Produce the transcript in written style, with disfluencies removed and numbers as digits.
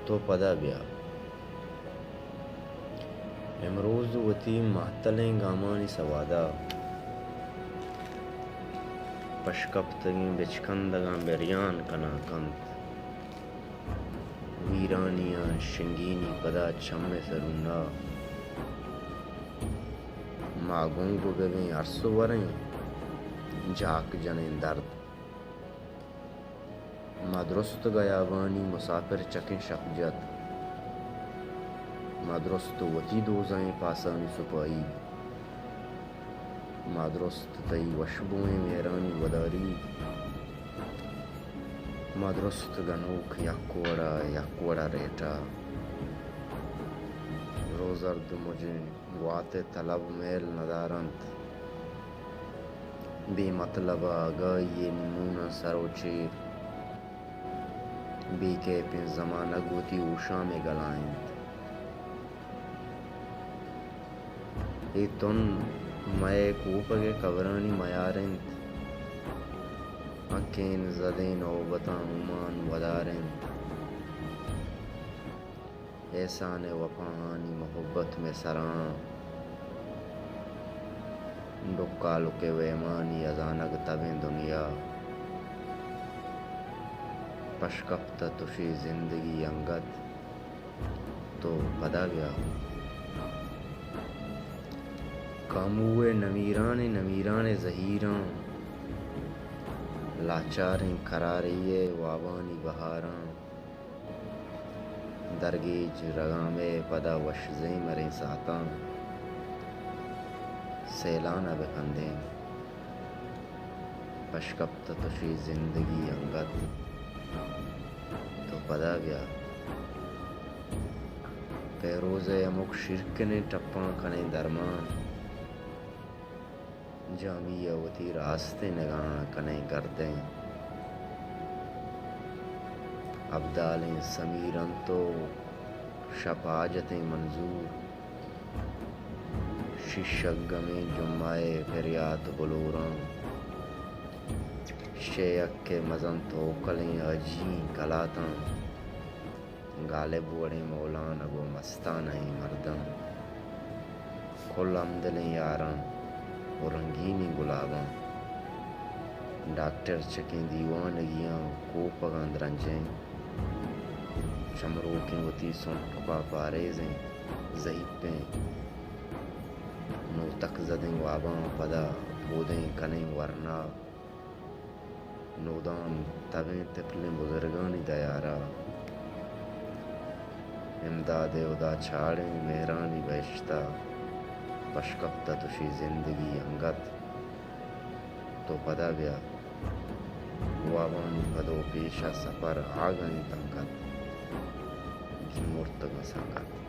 تو پدا بیا امروز وتی محتلیں گامانی سوادا پشکپتگیں بچکندگاں بریان کنا کنت ویرانیاں شنگینی پدا چم سروندا ماگونگو ببیں عرص وریں جاک جنیں درد ما درست گیابانی مسافر چکیں شقجت ما درست وتی دوزائیں پاسانی سپائی ما درست تئی وشبویں میرانی وداری ما درست گنوک یک وڑا ریٹا روزرد مجھیں وات طلب میل ندارند بے مطلب آگائی نمونہ سرو چیر بے کے پن زمانہ گوتی اوشا میں گلائند ای تن مئے کوپگے کورانی میارند اکین زدیں نوبتاں امان ودارند احسان وفانی محبت میں سراں ڈکالو کے ویمانی ازانگ تبیں دنیا پشکپت تشی زندگی انگت تو پدا گیا کاموے نمیران زہیراں لاچاریں کرارئیے وابانی بہاراں درگیج رگامے پدا وشزیں مریں ساتاں سیلانہ بکندیں پشکپت تشی زندگی انگت تو پدا گیا پیروز امک شرکنے ٹپاں کنے درمان جامیہ وتی راستے نگاں کنے گردیں ابدالیں سمیرن تو شپاجتیں منظور ششگمیں جمعے فریات بلوراں شیک کے مزن توکلیں اجیں کلاتاں غالب وڑیں مولان ابو مستانہیں مرداں کھل امدلیں یاراں اور رنگینی گلاباں ڈاکٹر چکیں دیوانگیاں کوپگاں درنجیں چمروکیں وتی سنٹکا پاریزیں زہیپیں نو تک زدیں واباں پدا بودیں کنیں ورنا نودان تبیں تپلیں بزرگانی دیارا امداد ادا چھاڑیں مہرانی بیشتا پشکپت تشی زندگی انگت تو پدا بیا وابانی پدو پیشا سفر آگئیں تنگت مرتگ سنگت